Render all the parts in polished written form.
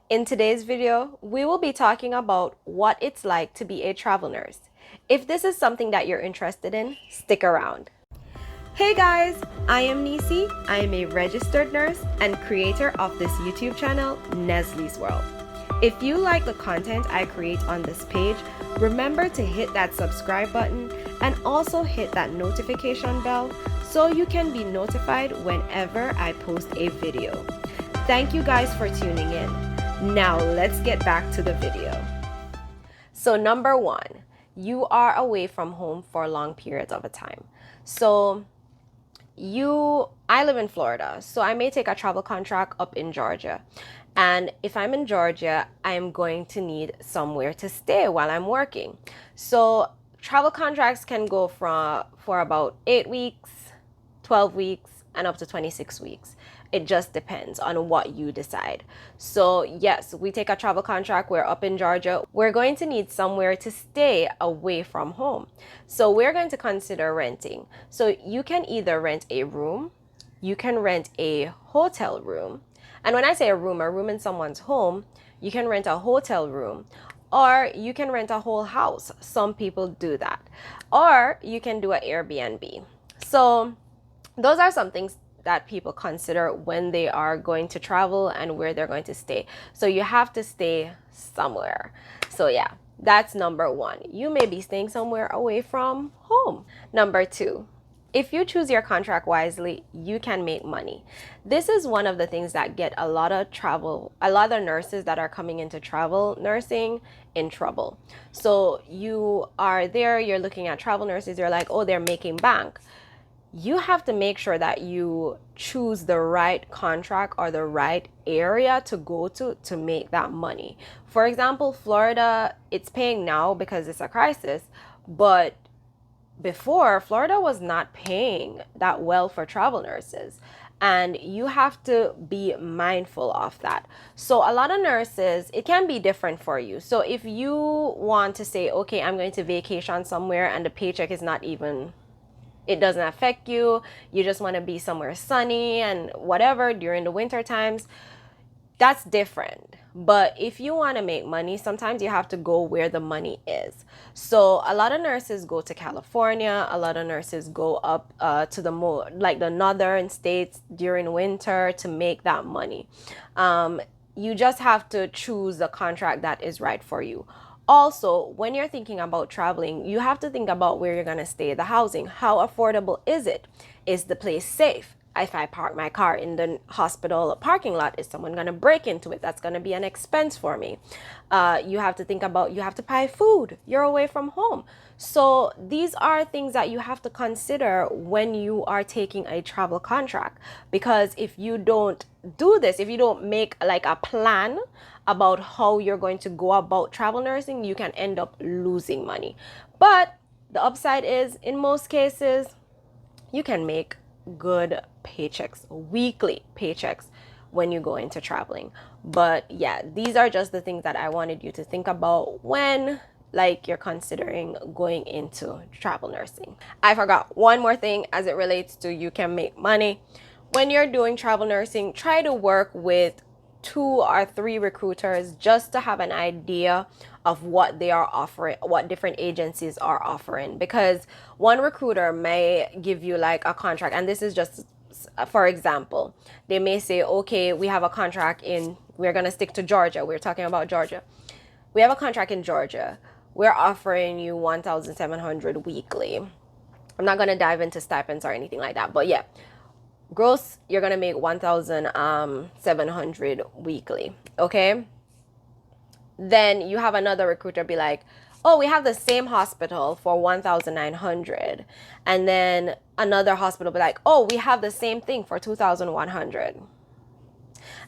In today's video, we will be talking about what it's like to be a travel nurse. If this is something that you're interested in, stick around. Hey guys, I am Nisi. I am a registered nurse and creator of this YouTube channel, Neslie's World. If you like the content I create on this page, remember to hit that subscribe button and also hit that notification bell so you can be notified whenever I post a video. Thank you guys for tuning in. Now let's get back to the video. So number one, you are away from home for long periods of a time. I live in Florida, so I may take a travel contract up in Georgia. And if I'm in Georgia, I'm going to need somewhere to stay while I'm working. So travel contracts can go for about 8 weeks, 12 weeks, and up to 26 weeks. It just depends on what you decide. So yes, we take a travel contract, we're up in Georgia. We're going to need somewhere to stay away from home. So we're going to consider renting. So you can either rent a room, you can rent a hotel room. And when I say a room in someone's home, you can rent a hotel room, or you can rent a whole house. Some people do that. Or you can do an Airbnb. So those are some things that people consider when they are going to travel and where they're going to stay. So you have to stay somewhere. So yeah, that's number one. You may be staying somewhere away from home. Number two, if you choose your contract wisely, you can make money. This is one of the things that get a lot of nurses that are coming into travel nursing in trouble. So you are there, you're looking at travel nurses, you're like, oh, they're making bank. You have to make sure that you choose the right contract or the right area to go to make that money. For example, Florida, it's paying now because it's a crisis, but before, Florida was not paying that well for travel nurses. And you have to be mindful of that. So a lot of nurses, it can be different for you. So if you want to say, okay, I'm going to vacation somewhere and the paycheck is not even, it doesn't affect you, you just want to be somewhere sunny and whatever during the winter times, that's different. But if you want to make money, sometimes you have to go where the money is. So a lot of nurses go to California. A lot of nurses go up to the northern states during winter to make that money. You just have to choose the contract that is right for you. Also, when you're thinking about traveling, you have to think about where you're going to stay, the housing. How affordable is it? Is the place safe? If I park my car in the hospital parking lot, is someone going to break into it? That's going to be an expense for me. You have to think about, you have to buy food. You're away from home. So these are things that you have to consider when you are taking a travel contract. Because if you don't do this, if you don't make like a plan about how you're going to go about travel nursing, you can end up losing money. But the upside is, in most cases, you can make good paychecks, weekly paychecks, when you go into traveling. But yeah, these are just the things that I wanted you to think about when you're considering going into travel nursing. I forgot one more thing as it relates to you can make money. When you're doing travel nursing, try to work with 2 or 3 recruiters just to have an idea of what they are offering, what different agencies are offering, because one recruiter may give you like a contract, and this is just for example, they may say, okay, we have a contract we're going to stick to Georgia. We're talking about Georgia. We have a contract in Georgia. We're offering you $1,700 weekly. I'm not going to dive into stipends or anything like that, but yeah, gross, you're gonna make $1,700 weekly. Okay, then you have another recruiter be like, oh, we have the same hospital for $1,900, and then another hospital be like, oh, we have the same thing for $2,100.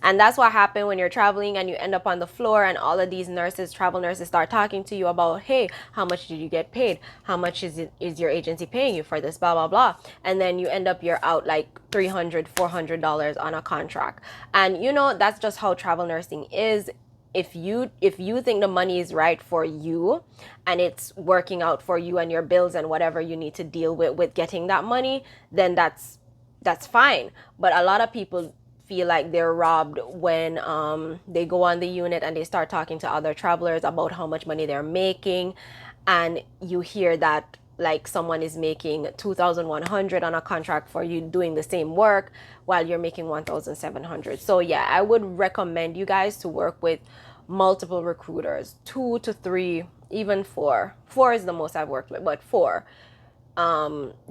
And that's what happened when you're traveling and you end up on the floor and all of these nurses, travel nurses, start talking to you about, hey, how much did you get paid? How much is your agency paying you for this? Blah, blah, blah. And then you're out like $300, $400 on a contract. And that's just how travel nursing is. If you think the money is right for you and it's working out for you and your bills and whatever you need to deal with getting that money, then that's fine. But a lot of people feel like they're robbed when they go on the unit and they start talking to other travelers about how much money they're making, and you hear that like someone is making 2,100 on a contract for you doing the same work while you're making 1,700. So yeah, I would recommend you guys to work with multiple recruiters, 2 to 3, even 4. 4 is the most I've worked with, but 4,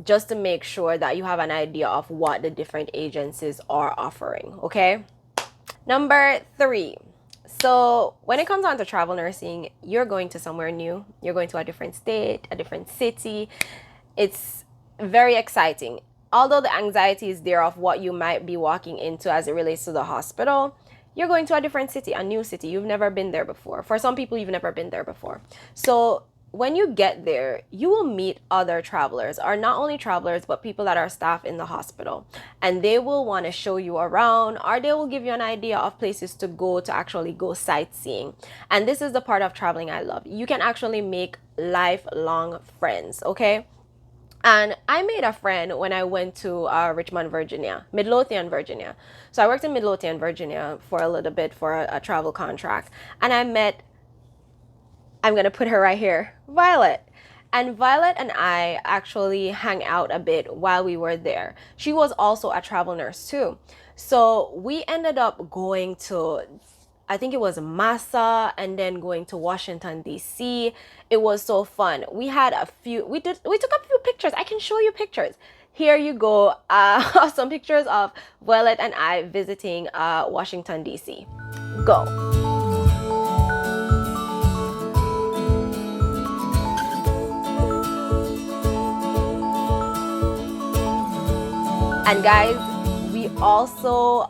just to make sure that you have an idea of what the different agencies are offering. Okay. Number 3. So when it comes on to travel nursing, you're going to somewhere new. You're going to a different state, a different city. It's very exciting. Although the anxiety is there of what you might be walking into as it relates to the hospital, you're going to a different city, a new city. You've never been there before. For some people, you've never been there before. So when you get there, you will meet other travelers, or not only travelers, but people that are staff in the hospital. And they will want to show you around, or they will give you an idea of places to go to actually go sightseeing. And this is the part of traveling I love. You can actually make lifelong friends, okay? And I made a friend when I went to Richmond, Virginia, Midlothian, Virginia. So I worked in Midlothian, Virginia for a little bit for a travel contract. And I met, I'm going to put her right here, Violet. And Violet and I actually hung out a bit while we were there. She was also a travel nurse too. So we ended up going to, I think it was Massa, and then going to Washington, D.C. It was so fun. We had we took a few pictures. I can show you pictures. Here you go. Some pictures of Violet and I visiting Washington, D.C. Go. And guys, we also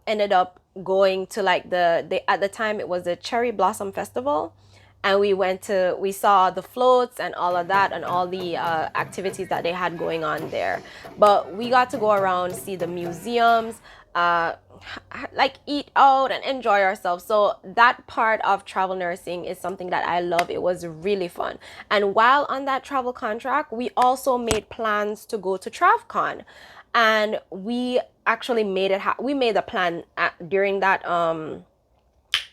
ended up going to like at the time it was the Cherry Blossom Festival, and we saw the floats and all of that and all the activities that they had going on there. But we got to go around, see the museums, like eat out and enjoy ourselves. So that part of travel nursing is something that I love. It was really fun. And while on that travel contract, we also made plans to go to TravCon. And we actually made it we made a plan during that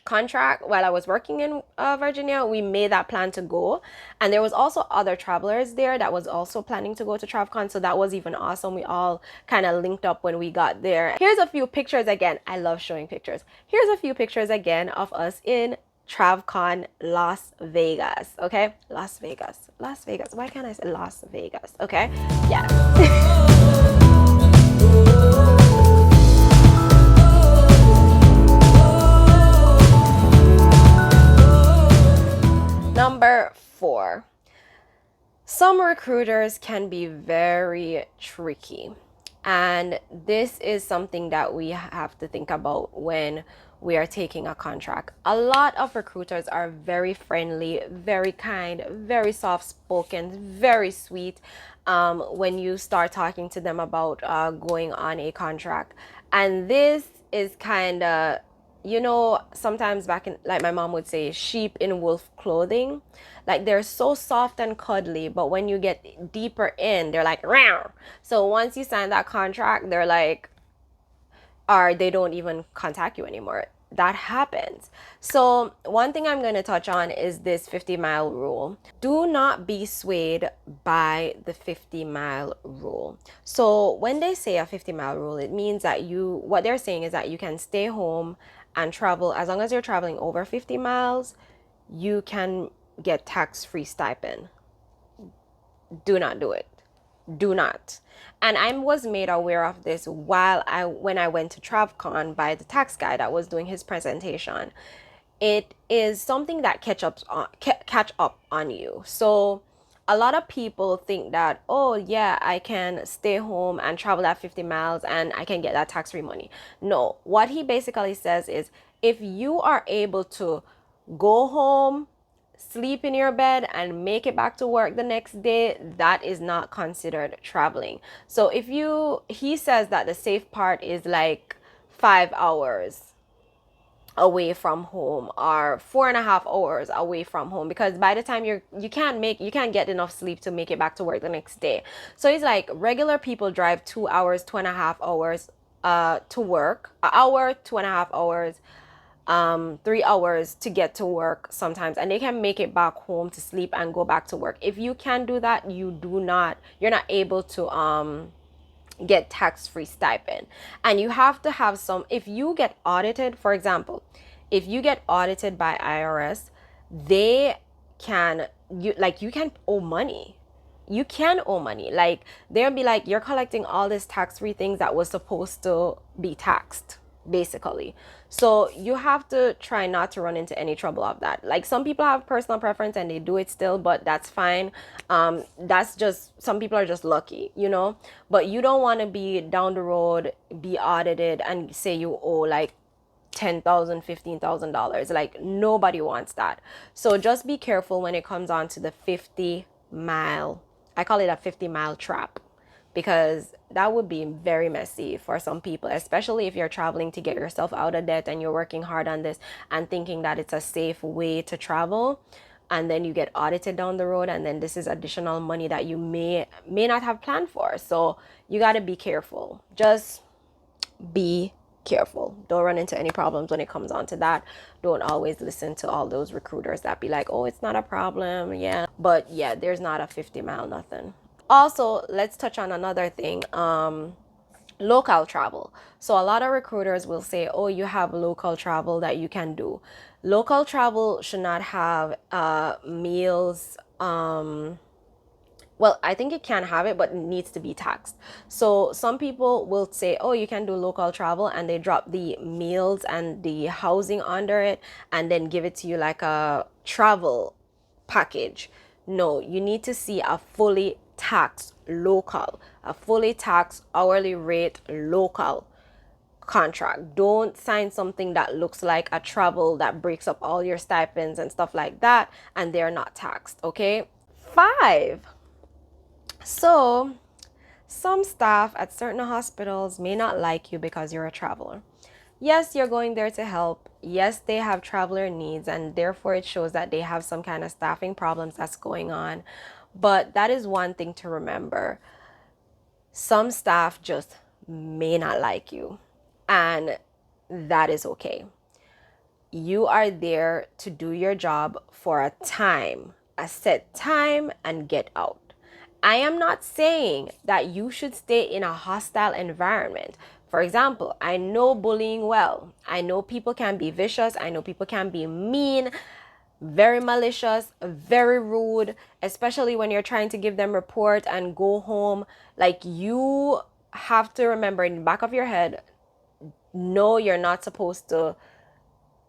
contract while I was working in Virginia. We made that plan to go, and there was also other travelers there that was also planning to go to TravCon, so that was even awesome. We all kind of linked up when we got there. Here's a few pictures again. I love showing pictures. Here's a few pictures again of us in TravCon Las Vegas. Okay, Las Vegas. Why can't I say Las Vegas? Okay, yes. Number 4. Some recruiters can be very tricky. And this is something that we have to think about when we are taking a contract. A lot of recruiters are very friendly, very kind, very soft-spoken, very sweet when you start talking to them about going on a contract. And this is kind of, sometimes back in, like my mom would say, sheep in wolf clothing. Like they're so soft and cuddly, but when you get deeper in, they're like, Row. So once you sign that contract, they're like, or they don't even contact you anymore. That happens. So one thing I'm going to touch on is this 50-mile rule. Do not be swayed by the 50-mile rule. So when they say a 50-mile rule, it means that what they're saying is that you can stay home and travel. As long as you're traveling over 50 miles, you can get tax-free stipend. Do not do it. Do not. And I was made aware of this when I went to TravCon by the tax guy that was doing his presentation. It is something that catch up on you. So a lot of people think that, oh yeah, I can stay home and travel that 50 miles and I can get that tax-free money. No, what he basically says is if you are able to go home, sleep in your bed, and make it back to work the next day, that is not considered traveling. So he says that the safe part is like 5 hours away from home or 4.5 hours away from home, because by the time you can't get enough sleep to make it back to work the next day. So it's like regular people drive 2 hours, 2.5 hours to work, an hour, 2.5 hours, 3 hours to get to work sometimes, and they can make it back home to sleep and go back to work. If you can do that, you're not able to get tax-free stipend. And you have to have some, if you get audited, for example, if you get audited by IRS, they can, you can owe money. You can owe money. Like, they'll be like, you're collecting all this tax-free things that was supposed to be taxed, basically. So you have to try not to run into any trouble of that. Like, some people have personal preference and they do it still, but that's fine. That's just, some people are just lucky, you know. But you don't want to be down the road, be audited, and say you owe like $10,000, $15,000. Like, nobody wants that. So just be careful when it comes on to the 50 mile. I call it a 50-mile trap, because that would be very messy for some people, especially if you're traveling to get yourself out of debt and you're working hard on this and thinking that it's a safe way to travel, and then you get audited down the road, and then this is additional money that you may not have planned for. So you got to be careful. Just be careful. Don't run into any problems when it comes on to that. Don't always listen to all those recruiters that be like, oh, it's not a problem. Yeah. But yeah, there's not a 50-mile nothing. Also, let's touch on another thing. Local travel. So a lot of recruiters will say, oh, you have local travel that you can do. Local travel should not have meals. Well, I think it can have it, but it needs to be taxed. So some people will say, oh, you can do local travel, and they drop the meals and the housing under it and then give it to you like a travel package. No, you need to see a fully taxed local, a fully taxed hourly rate local contract. Don't sign something that looks like a travel that breaks up all your stipends and stuff like that, and they're not taxed, okay? 5. So, some staff at certain hospitals may not like you because you're a traveler. Yes, you're going there to help. Yes, they have traveler needs, and therefore it shows that they have some kind of staffing problems that's going on. But that is one thing to remember. Some staff just may not like you, and that is okay. You are there to do your job for a set time, and get out. I am not saying that you should stay in a hostile environment. For example, I know bullying well. I know people can be vicious. I know people can be mean, very malicious, very rude, especially when you're trying to give them report and go home. Like, you have to remember in the back of your head, no, you're not supposed to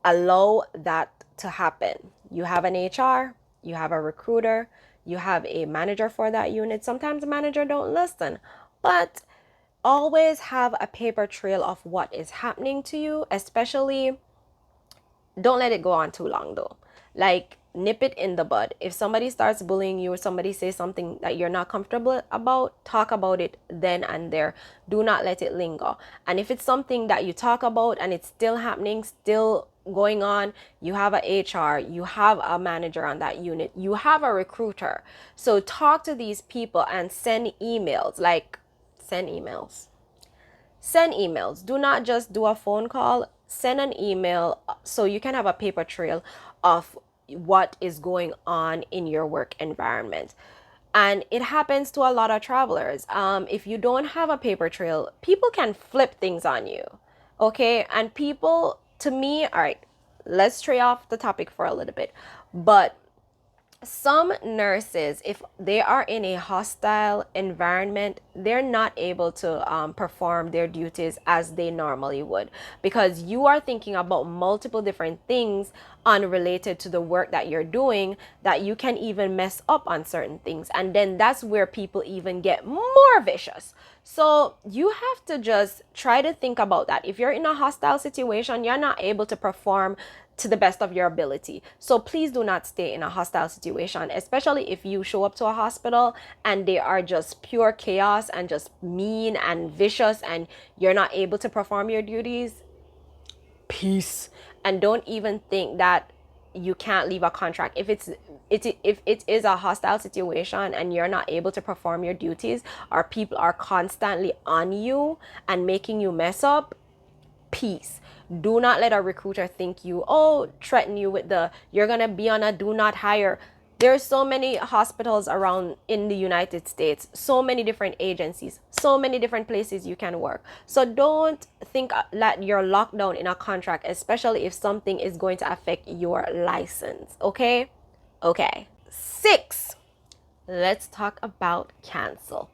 allow that to happen. You have an HR, you have a recruiter, you have a manager for that unit. Sometimes the manager don't listen, but always have a paper trail of what is happening to you. Especially, don't let it go on too long though. Like, nip it in the bud. If somebody starts bullying you or somebody says something that you're not comfortable about, talk about it then and there. Do not let it linger. And if it's something that you talk about and it's still happening, still going on, you have a HR, you have a manager on that unit, you have a recruiter. So talk to these people and send emails. Like, send emails. Send emails. Do not just do a phone call. Send an email so you can have a paper trail of what is going on in your work environment. And it happens to a lot of travelers. If you don't have a paper trail, people can flip things on you. Okay? And people, to me, all right, let's stray off the topic for a little bit. But some nurses, if they are in a hostile environment, they're not able to perform their duties as they normally would, because you are thinking about multiple different things unrelated to the work that you're doing, that you can even mess up on certain things. And then that's where people even get more vicious. So you have to just try to think about that. If you're in a hostile situation, you're not able to perform to the best of your ability. So please do not stay in a hostile situation, especially if you show up to a hospital and they are just pure chaos and just mean and vicious and you're not able to perform your duties. Peace. And don't even think that you can't leave a contract. If it is a hostile situation and you're not able to perform your duties, or people are constantly on you and making you mess up, peace. Do not let a recruiter think you, threaten you with the, you're gonna be on a do not hire. There's so many hospitals around in the United States, so many different agencies, so many different places you can work. So don't think that you're locked down in a contract, especially if something is going to affect your license. Okay? Okay. 6. Let's talk about cancel.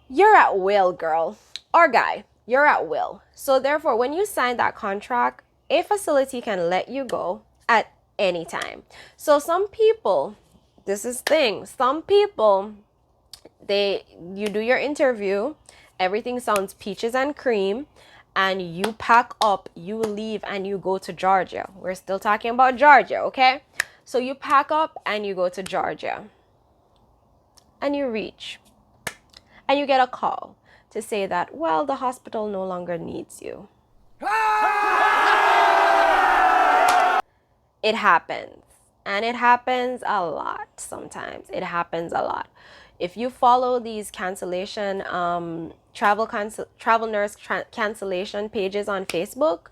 You're at will, girl or guy. You're at will. So therefore, when you sign that contract, a facility can let you go at any time. So some people, this is thing, some people, you do your interview, everything sounds peaches and cream, and you pack up, you leave, and you go to Georgia. We're still talking about Georgia, okay? So you pack up and you go to Georgia, and you reach, and you get a call to say that, well, the hospital no longer needs you. It happens. And it happens a lot sometimes. It happens a lot. If you follow these cancellation, travel nurse cancellation pages on Facebook,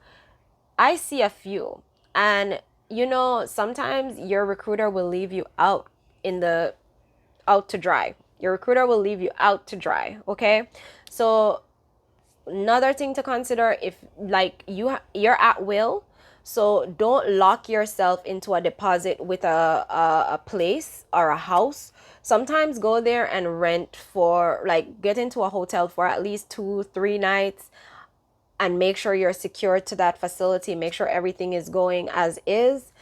I see a few. And, sometimes your recruiter will leave you out to dry. Your recruiter will leave you out to dry, okay? So another thing to consider, if like you're at will, so don't lock yourself into a deposit with a place or a house. Sometimes go there and rent for, like, get into a hotel for at least 2-3 nights, and make sure you're secured to that facility, make sure everything is going as is,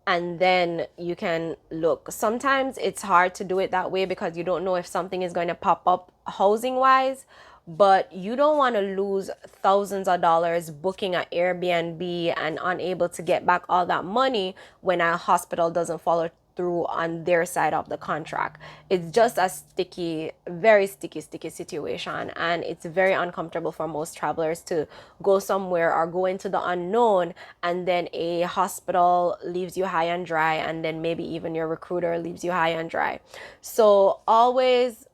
and then you can look. Sometimes it's hard to do it that way because you don't know if something is going to pop up housing wise, but you don't want to lose thousands of dollars booking an Airbnb and unable to get back all that money when a hospital doesn't follow through on their side of the contract. It's just a sticky, very sticky situation, and it's very uncomfortable for most travelers to go somewhere or go into the unknown, and then a hospital leaves you high and dry, and then maybe even your recruiter leaves you high and dry. So always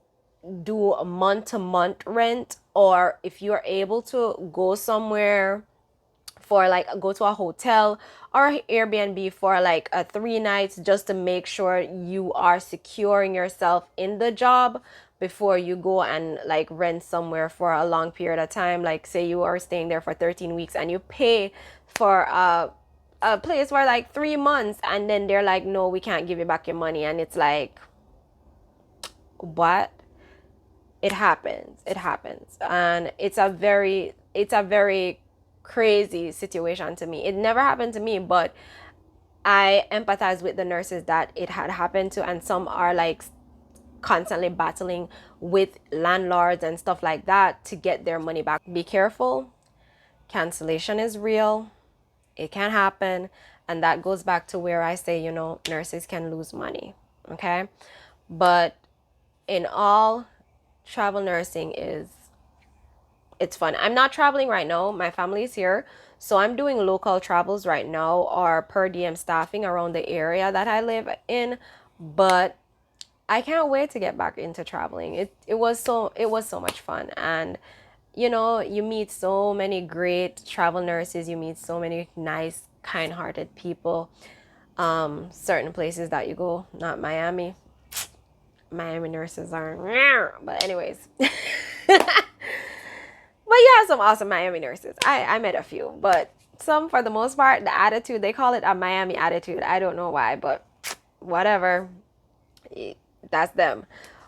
do a month-to-month rent, or if you are able to go somewhere for, like, go to a hotel or Airbnb for like 3 nights, just to make sure you are securing yourself in the job before you go and like rent somewhere for a long period of time. Like, say you are staying there for 13 weeks and you pay for a place for like 3 months, and then they're like, no, we can't give you back your money, and it's like, what? It happens, and it's a very crazy situation to me. It never happened to me, but I empathize with the nurses that it had happened to, and some are like constantly battling with landlords and stuff like that to get their money back. Be careful. Cancellation is real. It can happen, and that goes back to where I say, nurses can lose money, okay? But in all, travel nursing it's fun. I'm not traveling right now. My family is here. So I'm doing local travels right now, or per diem staffing around the area that I live in. But I can't wait to get back into traveling. It was so much fun. And you meet so many great travel nurses. You meet so many nice, kind-hearted people. Certain places that you go, not Miami. Miami nurses are, but anyways. But you have some awesome Miami nurses. I met a few, but some, for the most part, the attitude, they call it a Miami attitude. I don't know why, but whatever. That's them.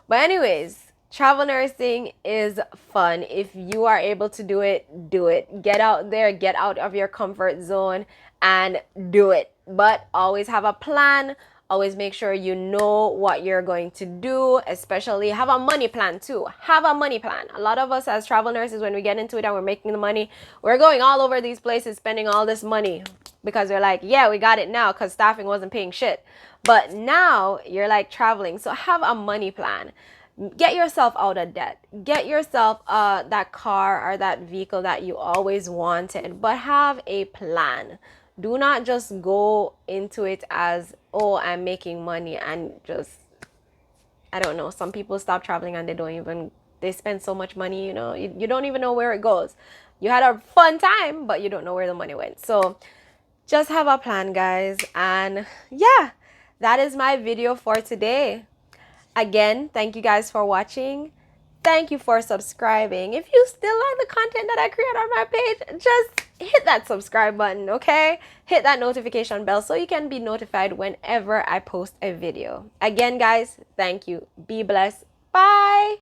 But anyways, travel nursing is fun. If you are able to do it, do it. Get out there, get out of your comfort zone and do it. But always have a plan. Always make sure you know what you're going to do, especially have a money plan too. Have a money plan. A lot of us as travel nurses, when we get into it and we're making the money, we're going all over these places, spending all this money because we're like, yeah, we got it now because staffing wasn't paying shit. But now you're like traveling. So have a money plan. Get yourself out of debt. Get yourself that car or that vehicle that you always wanted, but have a plan. Do not just go into it as, oh, I'm making money, and just, I don't know, some people stop traveling and they spend so much money, you don't even know where it goes. You had a fun time, but you don't know where the money went. So just have a plan, guys. And yeah, that is my video for today. Again, thank you guys for watching. Thank you for subscribing. If you still like the content that I create on my page, just hit that subscribe button, okay? Hit that notification bell so you can be notified whenever I post a video. Again, guys, thank you. Be blessed. Bye.